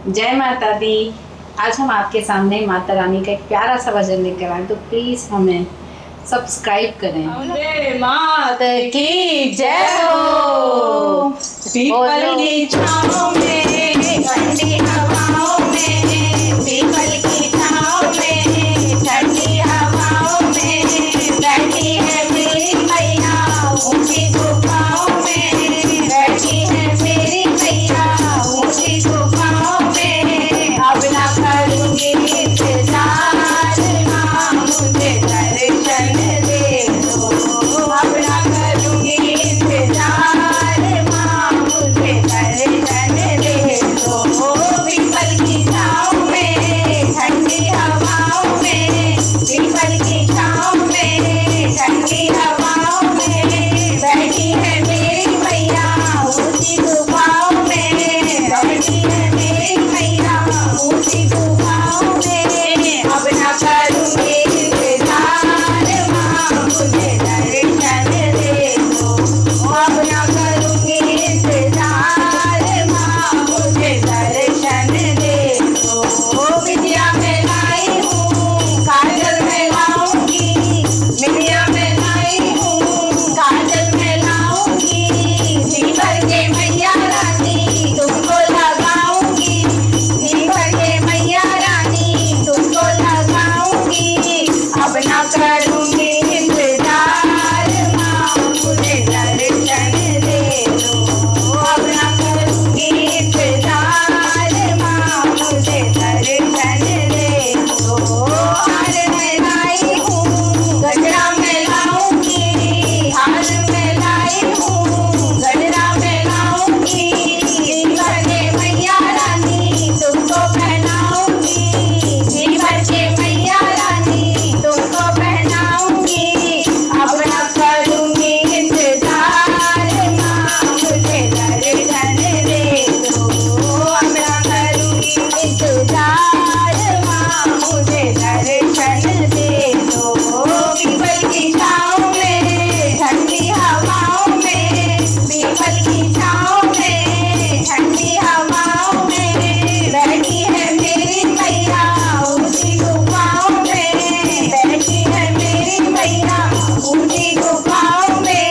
जय माता दी। आज हम आपके सामने माता रानी का एक प्यारा सा भजन लेकर आए, तो प्लीज हमें सब्सक्राइब करें। बोले माता की जय हो। पीपल की छाँव में, ठंडी हवाओं में, पीपल की छाँव में, ठंडी हवाओं में, बैठी है मेरी मैया ऊंची गुफाओं में, बैठी है मेरी मैया ऊंची गुफाओं में। अब ना करूँगी इंतजार, माँ मुझे दर्शन दे दो। अब ना करूँगी इंतजार, माँ मुझे दर्शन दे दो। पीपल की छाँव में, ठंडी हवाओं में, पीपल की छाँव में, ठंडी हवाओं में, बैठी है मेरी मैया ऊंची गुफाओं में, बैठी है मेरी मैया ऊंची गुफाओं में। अब ना करूँगी इंतजार, माँ मुझे दर्शन दे दो। अब ना करूँगी इंतजार, माँ मुझे दर्शन दे दो। विद्या में लाई हूँ, काजल में लाऊंगी, विद्या में लाई हूँ, काजल में लाऊंगी, जी भर के मैया रानी तुमको लगाऊंगी, जी भर के मैया रानी तुमको लगाऊंगी। अब ना करूँगी इंतजार, माँ मुझे दर्शन दे दो। अब ना करूँगी इंतजार, माँ मुझे दर्शन दे दो। हार में लाई हूँ, गजरा में लाऊंगी, हार में लाई हूँ, गजरा में लाऊंगी, जी भर के मैया रानी तुमको पहनाऊंगी, जी भर के मैया रानी तुमको पहनाऊंगी। अब ना करूँगी इंतजार, माँ मुझे दर्शन दे दो। अब ना करूँगी इंतजार, माँ मुझे दर्शन दे दो। पीपल की छाँव में, ठंडी हवाओं में, पीपल की छाँव में, ठंडी हवाओं में, बैठी है मेरी मैया ऊंची गुफाओं में, बैठी है मेरी मैया ऊंची गुफाओं में।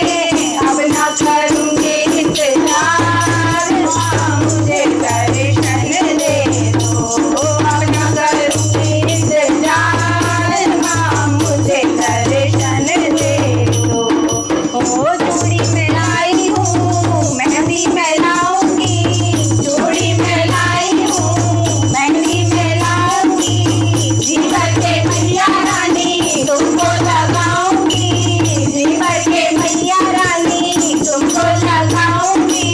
अब ना करूँगी इंतजार, माँ मुझे दर्शन दे दो। अब ना करूँगी इंतजार, माँ मुझे दर्शन दे दो। ओ चूड़ी में लाई हूँ, मेहंदी में लाऊंगी, चूड़ी में लाई हूँ, मेहंदी में लाऊंगी, जी भर के मैया रानी तुमको लगाऊंगी, जी भर के मैया रानी तुमको लगाऊंगी।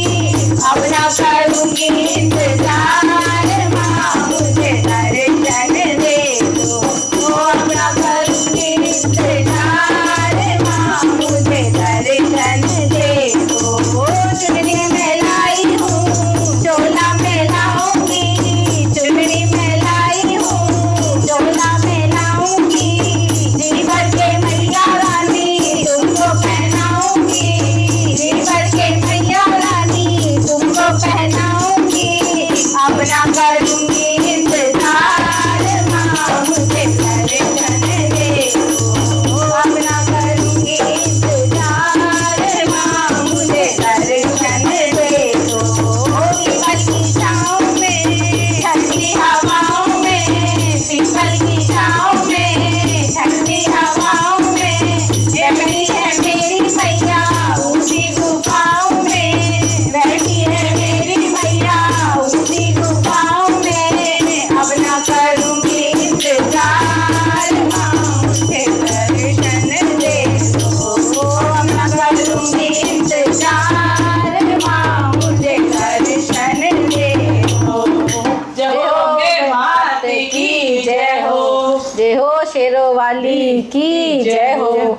अब ना करूँगी इंतजार, माँ मुझे दर्शन दे दो। अब ना करूँगी इंतजार, माँ मुझे दर्शन दे दो। चुनरी में लाई हूँ, चोला में लाऊंगी, चुनरी में लाई हूँ, चोला में लाऊंगी, जी भर के मैया रानी तुमको पहनाऊंगी, जी भर के मैया रानी तुमको पहनाऊंगी। अब ना करूँगी इंतजार, माँ मुझे दर्शन दे दो। अब ना करूँगी इंतजार, माँ मुझे दर्शन दे दो। पीपल की छाँव में, ठंडी हवाओं में, पीपल की छाँव में, ठंडी हवाओं में, बैठी है मेरी मैया ऊंची गुफाओं में, बैठी है मेरी मैया ऊंची गुफाओं में। अब ना करूँगी इंतजार, माँ मुझे दर्शन दे दो। अब ना करूँगी इंतजार, माँ मुझे दर्शन दे दो। जय हो माता की जय हो, जय हो शेरों वाली की जय हो।